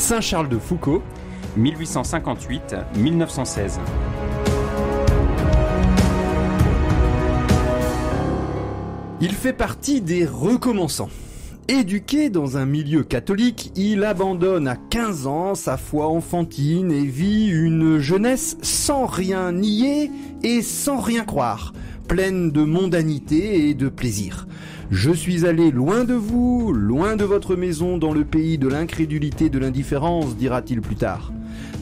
Saint-Charles de Foucauld, 1858-1916. Il fait partie des recommençants. Éduqué dans un milieu catholique, il abandonne à 15 ans sa foi enfantine et vit une jeunesse sans rien nier et sans rien croire, pleine de mondanité et de plaisir. Je suis allé loin de vous, loin de votre maison, dans le pays de l'incrédulité, de l'indifférence, dira-t-il plus tard.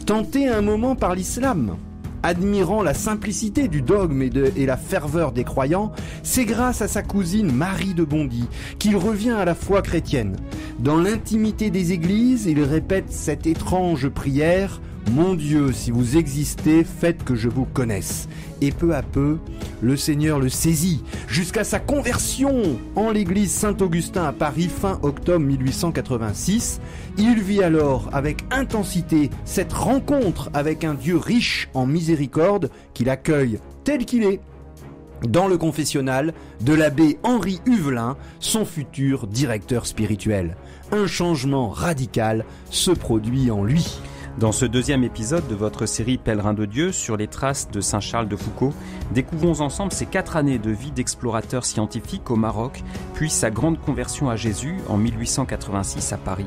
Tenté un moment par l'islam, admirant la simplicité du dogme et la ferveur des croyants, c'est grâce à sa cousine Marie de Bondy qu'il revient à la foi chrétienne. Dans l'intimité des églises, il répète cette étrange prière « Mon Dieu, si vous existez, faites que je vous connaisse ». Et peu à peu, le Seigneur le saisit, jusqu'à sa conversion en l'église Saint-Augustin à Paris fin octobre 1886. Il vit alors avec intensité cette rencontre avec un Dieu riche en miséricorde qu'il accueille tel qu'il est dans le confessionnal de l'abbé Henri Huvelin, son futur directeur spirituel. Un changement radical se produit en lui. Dans ce deuxième épisode de votre série Pèlerin de Dieu sur les traces de Saint-Charles de Foucauld, découvrons ensemble ses 4 années de vie d'explorateur scientifique au Maroc, puis sa grande conversion à Jésus en 1886 à Paris.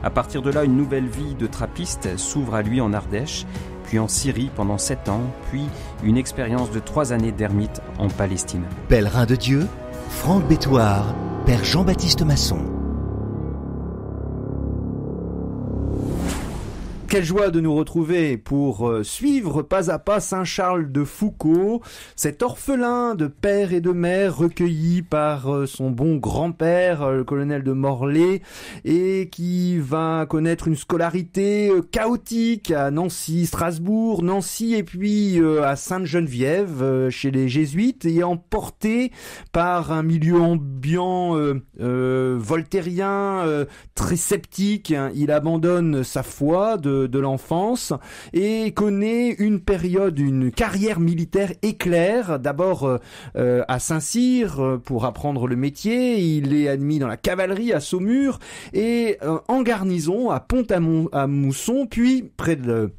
À partir de là, une nouvelle vie de trappiste s'ouvre à lui en Ardèche, puis en Syrie pendant 7 ans, puis une expérience de 3 années d'ermite en Palestine. Pèlerin de Dieu, Franck Bétoir, Père Jean-Baptiste Masson. Quelle joie de nous retrouver pour suivre pas à pas Saint-Charles de Foucauld, cet orphelin de père et de mère recueilli par son bon grand-père, le colonel de Morlaix, et qui va connaître une scolarité chaotique à Nancy, Strasbourg, Nancy et puis à Sainte-Geneviève chez les jésuites, et emporté par un milieu ambiant voltairien, très sceptique. Il abandonne sa foi de l'enfance et connaît une carrière militaire éclair. D'abord à Saint-Cyr pour apprendre le métier, il est admis dans la cavalerie à Saumur et en garnison à Pont-à-Mousson, puis près de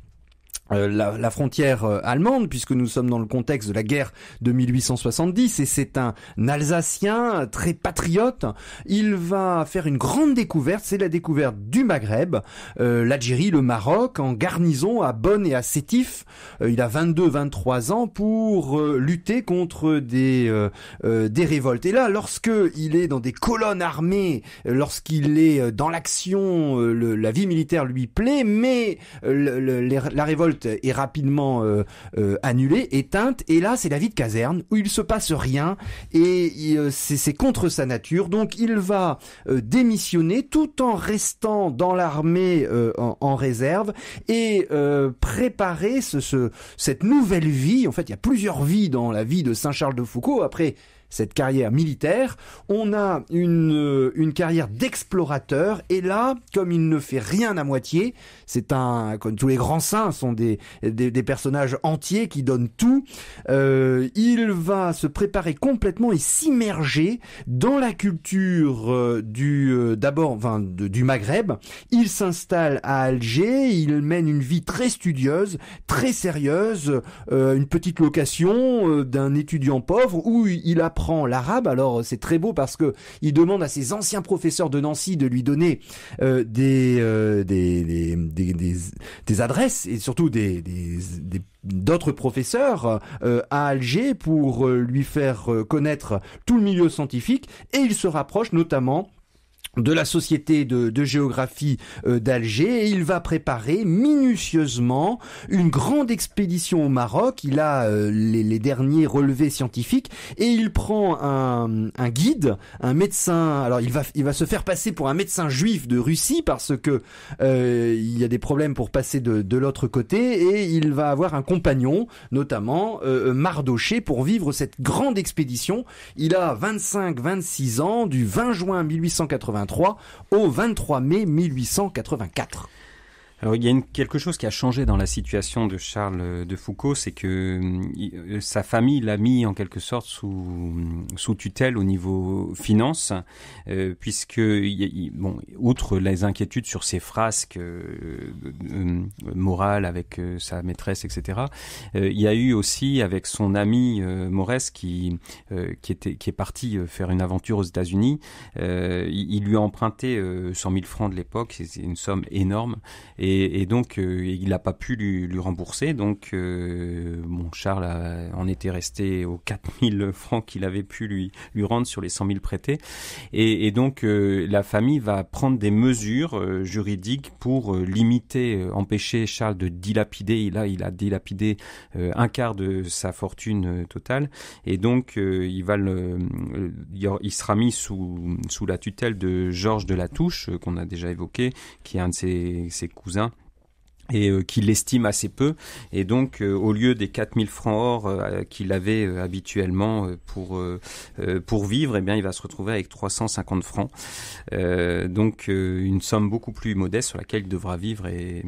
la frontière allemande, puisque nous sommes dans le contexte de la guerre de 1870, et c'est un Alsacien très patriote. Il va faire une grande découverte, c'est la découverte du Maghreb, l'Algérie, le Maroc, en garnison à Bonn et à Sétif. Il a 22-23 ans pour lutter contre des révoltes. Et là, lorsque il est dans des colonnes armées, lorsqu'il est dans l'action, la vie militaire lui plaît, mais la révolte est rapidement annulée, éteinte, et là c'est la vie de caserne où il se passe rien et c'est contre sa nature. Donc il va démissionner tout en restant dans l'armée en réserve et préparer cette nouvelle vie. En fait, il y a plusieurs vies dans la vie de Saint-Charles de Foucauld. Après cette carrière militaire, on a une carrière d'explorateur, et là, comme il ne fait rien à moitié, comme tous les grands saints sont des personnages entiers qui donnent tout, il va se préparer complètement et s'immerger dans la culture du Maghreb. Il s'installe à Alger, il mène une vie très studieuse, très sérieuse, une petite location d'un étudiant pauvre où il apprend l'arabe. Alors c'est très beau parce que il demande à ses anciens professeurs de Nancy de lui donner des adresses, et surtout d'autres professeurs à Alger pour lui faire connaître tout le milieu scientifique, et il se rapproche notamment de la Société de géographie d'Alger, et il va préparer minutieusement une grande expédition au Maroc. Il a les derniers relevés scientifiques, et il prend un guide, un médecin. Alors il va se faire passer pour un médecin juif de Russie parce que il y a des problèmes pour passer de l'autre côté, et il va avoir un compagnon, notamment Mardoché, pour vivre cette grande expédition. Il a 25-26 ans, du 20 juin 1883 au 23 mai 1884. Alors il y a quelque chose qui a changé dans la situation de Charles de Foucauld, c'est que sa famille l'a mis en quelque sorte sous tutelle au niveau finance, puisque outre les inquiétudes sur ses frasques morales avec sa maîtresse, etc. Il y a eu aussi avec son ami Morès qui est parti faire une aventure aux États-Unis. Il lui a emprunté 100 000 francs de l'époque, c'est une somme énorme. Et donc, il n'a pas pu lui rembourser. Donc, Charles en était resté aux 4 000 francs qu'il avait pu lui rendre sur les 100 000 prêtés. Et donc, la famille va prendre des mesures juridiques pour empêcher Charles de dilapider. Là, il a dilapidé un quart de sa fortune totale. Et donc, il sera mis sous la tutelle de Georges de Latouche, qu'on a déjà évoqué, qui est un de ses cousins, et qui l'estime assez peu, et donc au lieu des 4 000 francs or qu'il avait habituellement pour vivre, eh bien il va se retrouver avec 350 francs, donc une somme beaucoup plus modeste sur laquelle il devra vivre et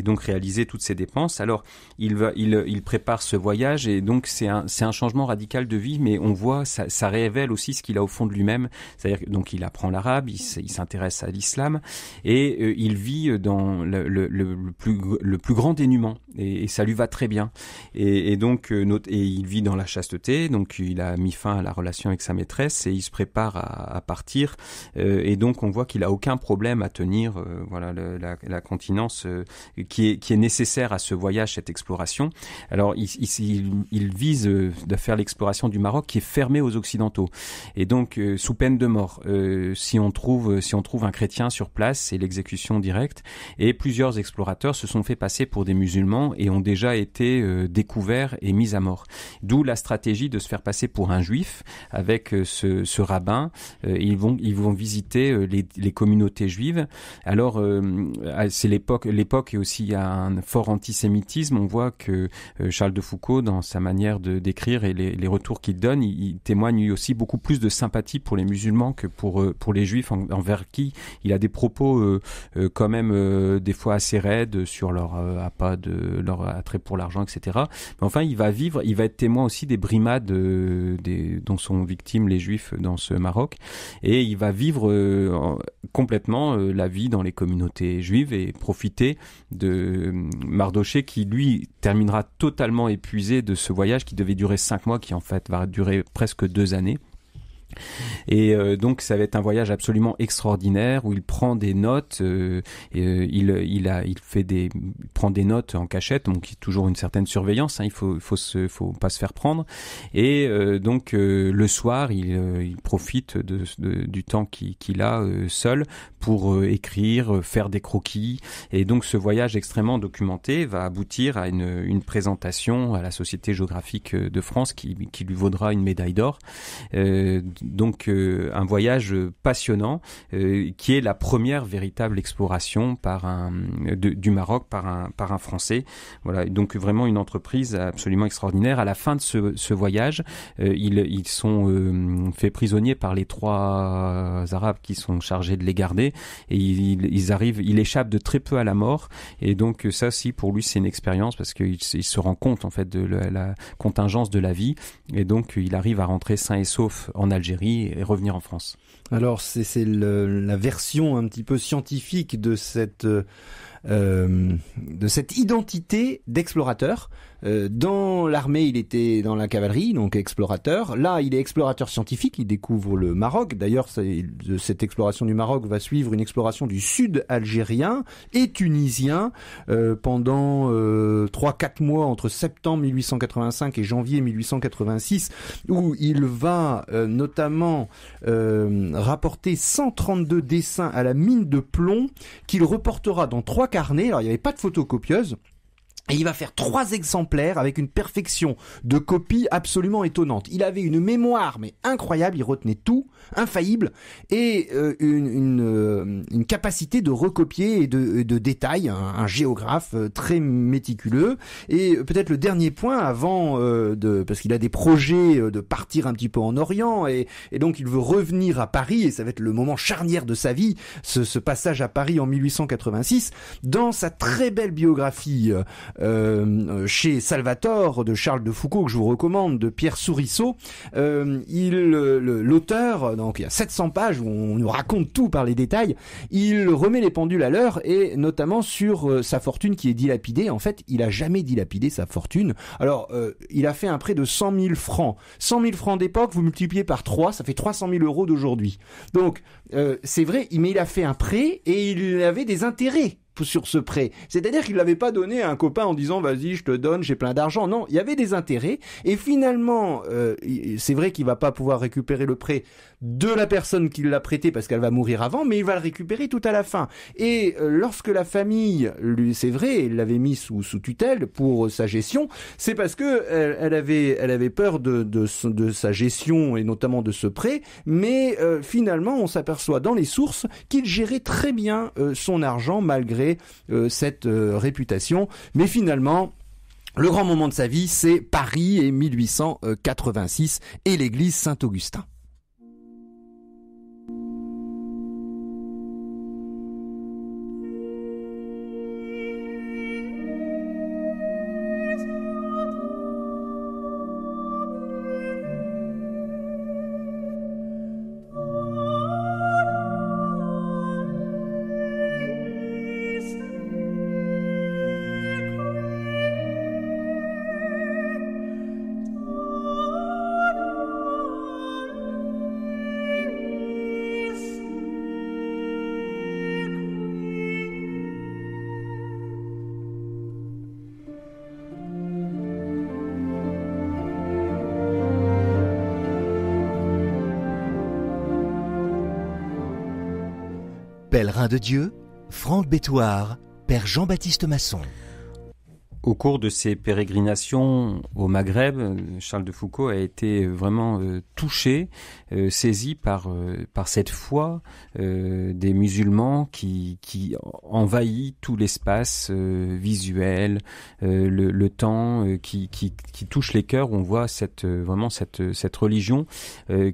donc réaliser toutes ses dépenses. Alors il prépare ce voyage, et donc c'est un changement radical de vie, mais on voit ça révèle aussi ce qu'il a au fond de lui-même, c'est-à-dire que donc il apprend l'arabe, il s'intéresse à l'islam, et il vit dans le plus grand dénuement, et ça lui va très bien, et donc il vit dans la chasteté, donc il a mis fin à la relation avec sa maîtresse et il se prépare à partir, et donc on voit qu'il a aucun problème à tenir la continence qui est nécessaire à ce voyage, cette exploration. Alors il vise de faire l'exploration du Maroc qui est fermée aux occidentaux, et donc sous peine de mort, si on trouve un chrétien sur place, c'est l'exécution directe, et plusieurs explorateurs se sont fait passer pour des musulmans et ont déjà été découverts et mis à mort. D'où la stratégie de se faire passer pour un juif avec ce rabbin. Ils vont visiter les communautés juives. Alors c'est l'époque et aussi il y a un fort antisémitisme. On voit que Charles de Foucauld, dans sa manière de décrire et les retours qu'il donne, il témoigne aussi beaucoup plus de sympathie pour les musulmans que pour les juifs, envers qui il a des propos quand même des fois assez raides sur leur appât, leur attrait pour l'argent, etc. Mais enfin, il va être témoin aussi des brimades dont sont victimes les Juifs dans ce Maroc, et il va vivre complètement la vie dans les communautés juives et profiter de Mardochée, qui lui terminera totalement épuisé de ce voyage qui devait durer 5 mois, qui en fait va durer presque 2 années. Et donc ça va être un voyage absolument extraordinaire où il prend des notes, il prend des notes en cachette, donc il y a toujours une certaine surveillance, il faut pas se faire prendre, et donc le soir il profite du temps qu'il a seul pour écrire, faire des croquis, et donc ce voyage extrêmement documenté va aboutir à une présentation à la Société géographique de France qui lui vaudra une médaille d'or. Donc un voyage passionnant qui est la première véritable exploration du Maroc par un Français. Voilà, donc vraiment une entreprise absolument extraordinaire. À la fin de ce voyage, ils sont faits prisonniers par les 3 Arabes qui sont chargés de les garder, et il échappe de très peu à la mort, et donc ça aussi pour lui c'est une expérience, parce qu'il se rend compte en fait de la contingence de la vie, et donc il arrive à rentrer sain et sauf en Algérie et revenir en France. Alors c'est la version un petit peu scientifique de cette identité d'explorateur. Dans l'armée, il était dans la cavalerie, donc explorateur. Là, il est explorateur scientifique, il découvre le Maroc. D'ailleurs, cette exploration du Maroc va suivre une exploration du sud algérien et tunisien pendant 3-4 mois entre septembre 1885 et janvier 1886, où il va notamment rapporter 132 dessins à la mine de plomb qu'il reportera dans 3 carnets. Alors, il n'y avait pas de photocopieuse. Et il va faire 3 exemplaires avec une perfection de copie absolument étonnante. Il avait une mémoire mais incroyable, il retenait tout, infaillible, et une capacité de recopier et de détail, un géographe très méticuleux. Et peut-être le dernier point avant parce qu'il a des projets de partir un petit peu en Orient et donc il veut revenir à Paris et ça va être le moment charnière de sa vie, ce passage à Paris en 1886. Dans sa très belle biographie chez Salvatore de Charles de Foucault, que je vous recommande, de Pierre Sourisseau, l'auteur, donc il y a 700 pages où on nous raconte tout par les détails, il remet les pendules à l'heure et notamment sur sa fortune qui est dilapidée. En fait, il a jamais dilapidé sa fortune. Alors, il a fait un prêt de 100 000 francs. 100 000 francs d'époque, vous multipliez par 3, ça fait 300 000 euros d'aujourd'hui. Donc, c'est vrai, mais il a fait un prêt et il avait des intérêts sur ce prêt. C'est-à-dire qu'il l'avait pas donné à un copain en disant vas-y je te donne, j'ai plein d'argent. Non, il y avait des intérêts et finalement c'est vrai qu'il va pas pouvoir récupérer le prêt de la personne qui l'a prêté parce qu'elle va mourir avant, mais il va le récupérer tout à la fin. Et lorsque la famille, lui, c'est vrai, il l'avait mis sous tutelle pour sa gestion, c'est parce que elle avait peur de sa gestion et notamment de ce prêt, mais finalement on s'aperçoit dans les sources qu'il gérait très bien son argent malgré cette réputation. Mais finalement, le grand moment de sa vie, c'est Paris et 1886 et l'église Saint-Augustin. Pèlerin de Dieu, Franck Bétoir, Père Jean-Baptiste Masson. Au cours de ses pérégrinations au Maghreb, Charles de Foucault a été vraiment touché, saisi par cette foi des musulmans qui envahit tout l'espace visuel, le temps, qui touche les cœurs. On voit cette religion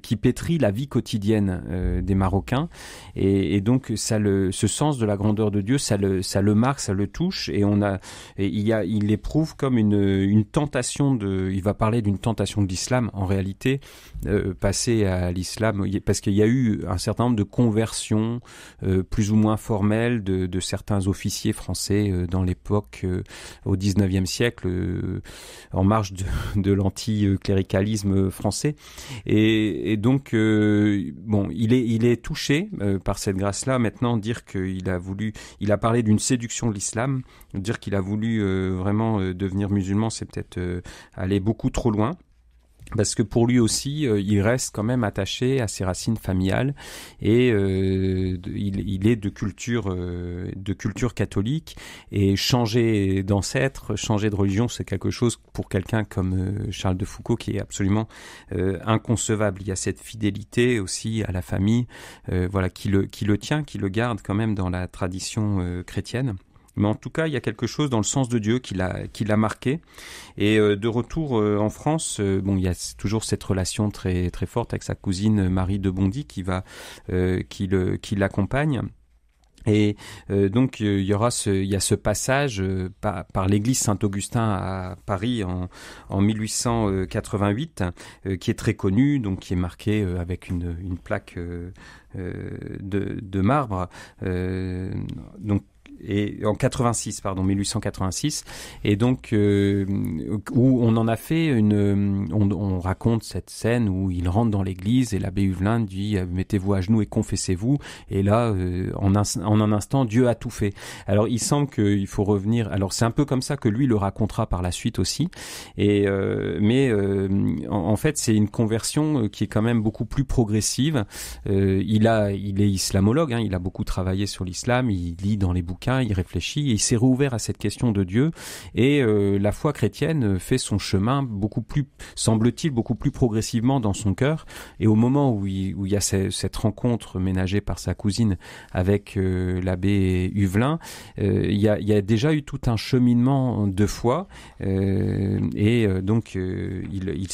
qui pétrit la vie quotidienne des Marocains, et donc ce sens de la grandeur de Dieu, ça le marque, ça le touche, et il éprouve comme une tentation il va parler d'une tentation de l'islam, en réalité, passer à l'islam, parce qu'il y a eu un certain nombre de conversions plus ou moins formelles de certains officiers français dans l'époque, au 19e siècle, en marge de l'anticléricalisme français. Et donc, il est touché par cette grâce-là. Maintenant, dire qu'il a parlé d'une séduction de l'islam, dire qu'il a voulu vraiment devenir musulman, c'est peut-être aller beaucoup trop loin. Parce que pour lui aussi, il reste quand même attaché à ses racines familiales et il est de culture catholique, et changer d'ancêtre, changer de religion, c'est quelque chose pour quelqu'un comme Charles de Foucault qui est absolument inconcevable. Il y a cette fidélité aussi à la famille, qui le tient, qui le garde quand même dans la tradition chrétienne. Mais en tout cas, il y a quelque chose dans le sens de Dieu qui l'a marqué. Et de retour en France, il y a toujours cette relation très très forte avec sa cousine Marie de Bondy qui l'accompagne. Et donc il y a ce passage par l'église Saint-Augustin à Paris en 1888 qui est très connu, donc qui est marqué avec une plaque de marbre. Et en 1886, et donc où on en a fait on raconte cette scène où il rentre dans l'église et l'abbé Huvelin dit mettez-vous à genoux et confessez-vous, et là en un instant Dieu a tout fait. Alors il semble qu'il faut revenir, alors c'est un peu comme ça que lui le racontera par la suite aussi, et en fait c'est une conversion qui est quand même beaucoup plus progressive. Il est islamologue, il a beaucoup travaillé sur l'islam, il lit dans les bouquins cas, il réfléchit et il s'est rouvert à cette question de Dieu. Et la foi chrétienne fait son chemin beaucoup plus, semble-t-il, beaucoup plus progressivement dans son cœur. Et au moment où il y a cette rencontre ménagée par sa cousine avec l'abbé Huvelin, il y a déjà eu tout un cheminement de foi. Donc il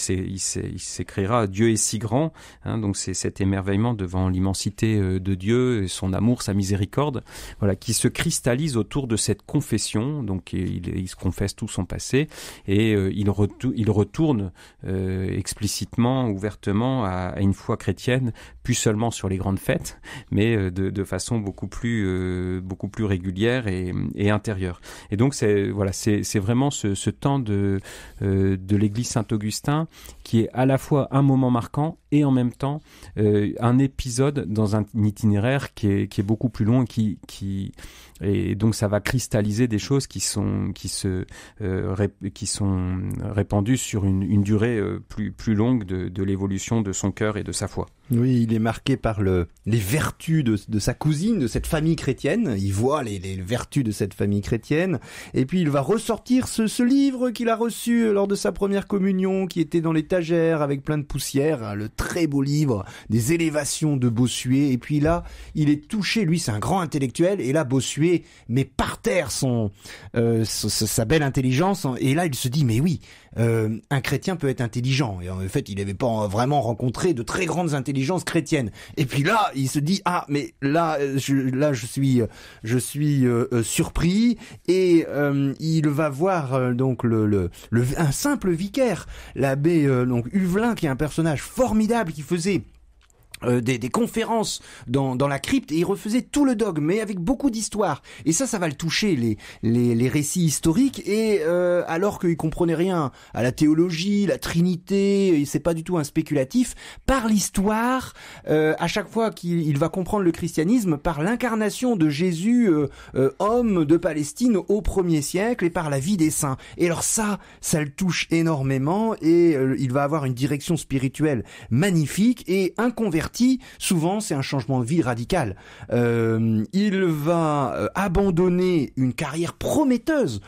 s'écrira Dieu est si grand, hein, donc c'est cet émerveillement devant l'immensité de Dieu, son amour, sa miséricorde, voilà, qui se cristallise autour de cette confession. Donc il se confesse tout son passé et il retourne explicitement, ouvertement à une foi chrétienne, plus seulement sur les grandes fêtes, mais de façon beaucoup plus régulière et intérieure. Et donc c'est vraiment ce temps de l'église Saint-Augustin qui est à la fois un moment marquant et en même temps un épisode dans un itinéraire qui est beaucoup plus long et donc ça va cristalliser des choses qui sont répandues sur une durée plus longue de l'évolution de son cœur et de sa foi. Oui, il est marqué par les vertus de sa cousine, de cette famille chrétienne. Il voit les vertus de cette famille chrétienne. Et puis il va ressortir ce livre qu'il a reçu lors de sa première communion, qui était dans l'étagère avec plein de poussière, hein, le très beau livre des élévations de Bossuet. Et puis là, il est touché. Lui, c'est un grand intellectuel. Et là, Bossuet met par terre sa belle intelligence. Et là, il se dit, mais oui, un chrétien peut être intelligent. Et en fait, il n'avait pas vraiment rencontré de très grandes intelligences chrétiennes. Et puis là, il se dit, ah, mais là, je suis surpris. Et il va voir donc un simple vicaire, l'abbé donc Huvelin, qui est un personnage formidable, qui faisait des conférences dans la crypte, et il refaisait tout le dogme, mais avec beaucoup d'histoire. Et ça va le toucher, les récits historiques, et alors qu'il comprenait rien à la théologie, la Trinité, et c'est pas du tout un spéculatif, par l'histoire, à chaque fois qu'il va comprendre le christianisme, par l'incarnation de Jésus, homme de Palestine au 1er siècle, et par la vie des saints. Et alors ça le touche énormément, et il va avoir une direction spirituelle magnifique, et un converti, souvent c'est un changement de vie radical. Il va abandonner une carrière prometteuse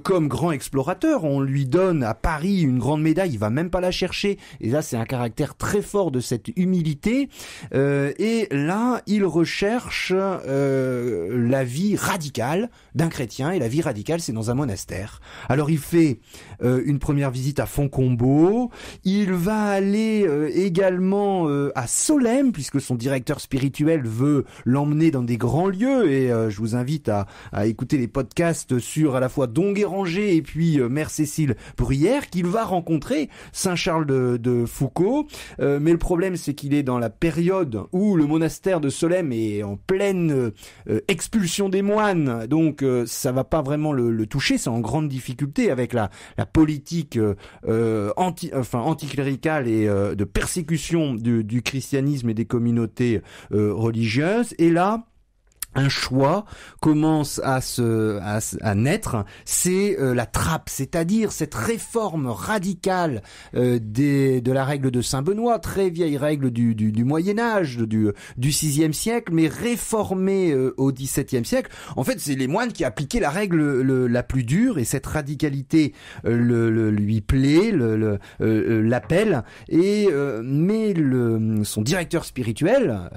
comme grand explorateur. On lui donne à Paris une grande médaille, il va même pas la chercher, et là c'est un caractère très fort de cette humilité, et là il recherche la vie radicale d'un chrétien, et la vie radicale c'est dans un monastère. Alors il fait une première visite à Fontcombault, il va aller également à Solesmes, puisque son directeur spirituel veut l'emmener dans des grands lieux, et je vous invite à écouter les podcasts sur à la fois Don Guéranger et puis Mère Cécile Bruyère, qu'il va rencontrer Saint Charles de Foucault, mais le problème c'est qu'il est dans la période où le monastère de Solesmes est en pleine expulsion des moines, donc ça va pas vraiment le toucher, c'est en grande difficulté avec la politique anticléricale et de persécution du christianisme et des communautés religieuses. Et là, un choix commence à naître, c'est la trappe, c'est-à-dire cette réforme radicale de la règle de Saint-Benoît, très vieille règle du Moyen-Âge, du VIe siècle, mais réformée au XVIIe siècle. En fait, c'est les moines qui appliquaient la règle la plus dure, et cette radicalité lui plaît, l'appelle, et mais son directeur spirituel,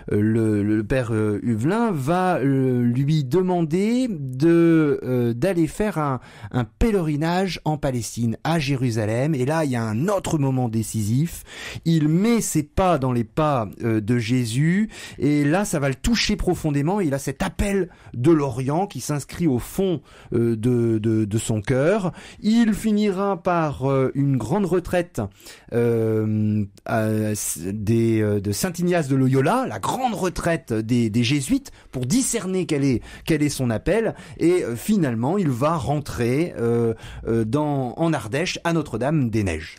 le père Huvelin, va lui demander d'aller faire un pèlerinage en Palestine, à Jérusalem. Et là, il y a un autre moment décisif. Il met ses pas dans les pas de Jésus, et là, ça va le toucher profondément. Il a cet appel de l'Orient qui s'inscrit au fond de son cœur. Il finira par une grande retraite de Saint-Ignace de Loyola, la grande retraite des jésuites, pour discerner quel est son appel, et finalement il va rentrer en Ardèche, à Notre-Dame-des-Neiges.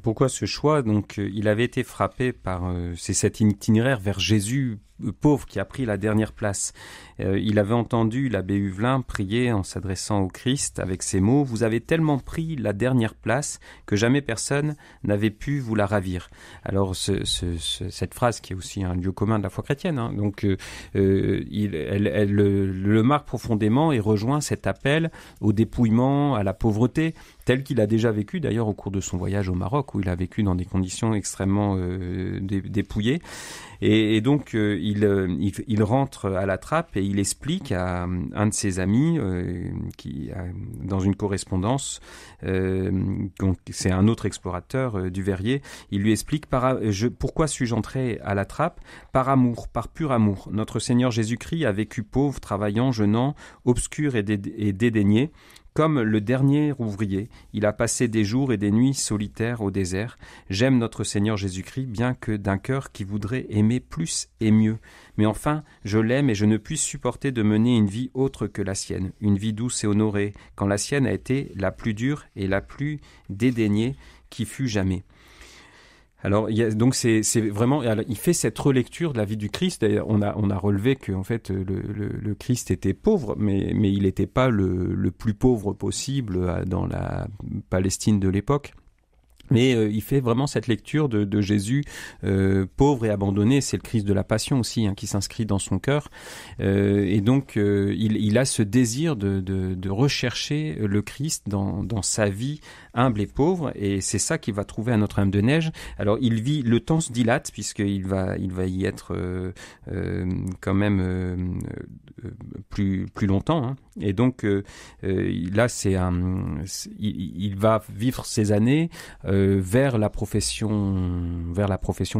Pourquoi ce choix? Donc, il avait été frappé par c'est cet itinéraire vers Jésus pauvre qui a pris la dernière place. Il avait entendu l'abbé Huvelin prier en s'adressant au Christ avec ces mots: vous avez tellement pris la dernière place que jamais personne n'avait pu vous la ravir. Alors cette phrase qui est aussi un lieu commun de la foi chrétienne, hein, donc elle le marque profondément et rejoint cet appel au dépouillement, à la pauvreté, tel qu'il a déjà vécu d'ailleurs au cours de son voyage au Maroc, où il a vécu dans des conditions extrêmement dépouillées. Et donc il rentre à la trappe et il explique à un de ses amis dans une correspondance, donc c'est un autre explorateur du Verrier, il lui explique pourquoi suis-je entré à la trappe? Par amour, par pur amour. Notre Seigneur Jésus-Christ a vécu pauvre, travaillant, jeûnant, obscur et dédaigné. Comme le dernier ouvrier, il a passé des jours et des nuits solitaires au désert. J'aime notre Seigneur Jésus-Christ, bien que d'un cœur qui voudrait aimer plus et mieux. Mais enfin, je l'aime et je ne puis supporter de mener une vie autre que la sienne, une vie douce et honorée, quand la sienne a été la plus dure et la plus dédaignée qui fut jamais. Alors, donc c'est vraiment, il fait cette relecture de la vie du Christ. D'ailleurs, on a relevé que en fait le Christ était pauvre, mais il n'était pas le plus pauvre possible dans la Palestine de l'époque. Mais il fait vraiment cette lecture de Jésus pauvre et abandonné. C'est le Christ de la Passion aussi, hein, qui s'inscrit dans son cœur. Et donc il a ce désir de rechercher le Christ dans sa vie humble et pauvre. Et c'est ça qu'il va trouver à Notre-Dame-de-Neige. Alors le temps se dilate puisqu'il va y être quand même plus longtemps. Hein. Et donc là il va vivre ces années vers la profession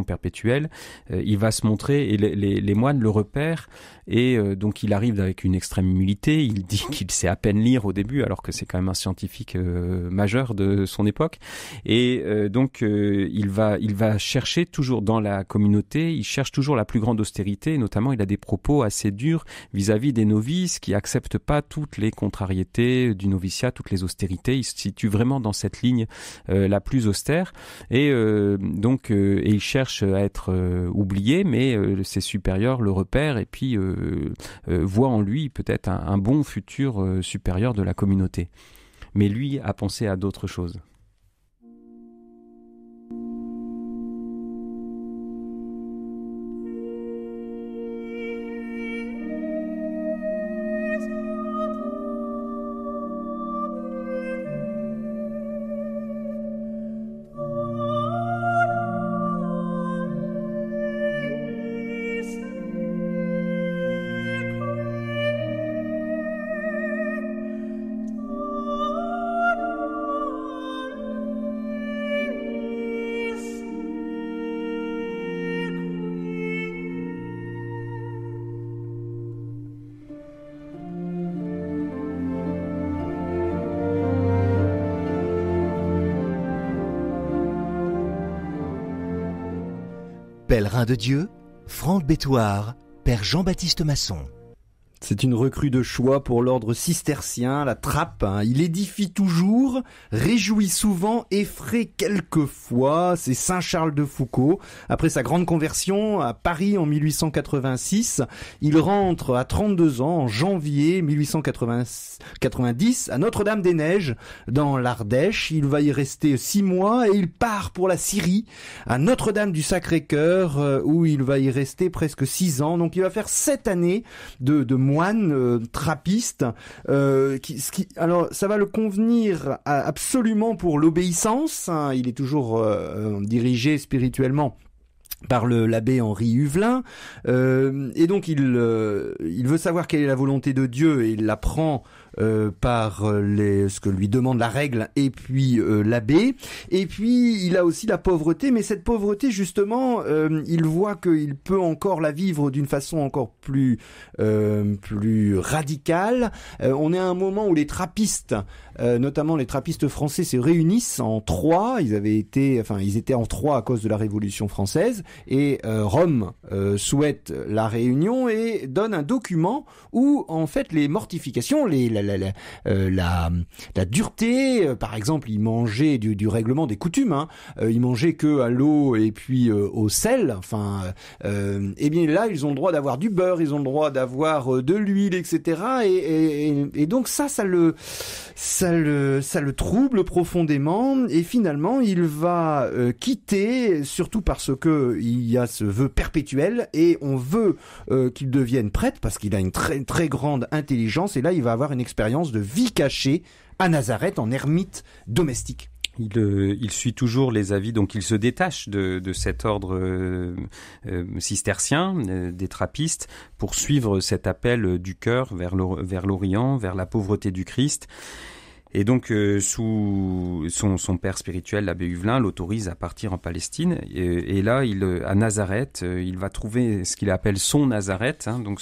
perpétuelle. Il va se montrer et les moines le repèrent et donc il arrive avec une extrême humilité. Il dit qu'il sait à peine lire au début alors que c'est quand même un scientifique majeur de son époque. Et donc il va chercher toujours dans la communauté, il cherche toujours la plus grande austérité. Notamment, il a des propos assez durs vis-à-vis des novices qui acceptent pas toutes les contrariétés du noviciat, toutes les austérités. Il se situe vraiment dans cette ligne la plus austère et donc il cherche à être oublié, mais ses supérieurs le repèrent et puis voient en lui peut-être un bon futur supérieur de la communauté. Mais lui a pensé à d'autres choses. Pèlerin de Dieu, Franck Bétoir, Père Jean-Baptiste Masson. C'est une recrue de choix pour l'ordre cistercien, la trappe. Il édifie toujours, réjouit souvent, effraie quelquefois. C'est Saint Charles de Foucauld. Après sa grande conversion à Paris en 1886, il rentre à 32 ans en janvier 1890 à Notre-Dame-des-Neiges dans l'Ardèche. Il va y rester 6 mois et il part pour la Syrie à Notre-Dame du Sacré-Cœur où il va y rester presque 6 ans. Donc il va faire 7 années de moine trappiste. Alors ça va le convenir absolument pour l'obéissance. Il est toujours dirigé spirituellement par l'abbé Henri Huvelin, et donc il veut savoir quelle est la volonté de Dieu et il l'apprend par ce que lui demande la règle et puis l'abbé. Et puis il a aussi la pauvreté, mais cette pauvreté justement il voit qu'il peut encore la vivre d'une façon encore plus radicale. On est à un moment où les trappistes notamment les trappistes français se réunissent en Troie. Ils étaient en Troie à cause de la Révolution française, et Rome souhaite la réunion et donne un document où en fait les mortifications, la dureté, par exemple, ils mangeaient du règlement des coutumes, ils mangeaient que à l'eau et puis au sel. Et bien là, ils ont le droit d'avoir du beurre, ils ont le droit d'avoir de l'huile, etc. Et donc ça le trouble profondément. Et finalement, il va quitter, surtout parce que il y a ce vœu perpétuel et on veut qu'il devienne prêtre parce qu'il a une très très grande intelligence. Et là, il va avoir une expérience de vie cachée à Nazareth en ermite domestique. Il suit toujours les avis, donc il se détache de cet ordre cistercien, des trappistes, pour suivre cet appel du cœur vers l'Orient, vers la pauvreté du Christ. Et donc, sous son père spirituel, l'abbé Huvelin, l'autorise à partir en Palestine. Et là, à Nazareth, il va trouver ce qu'il appelle son Nazareth, donc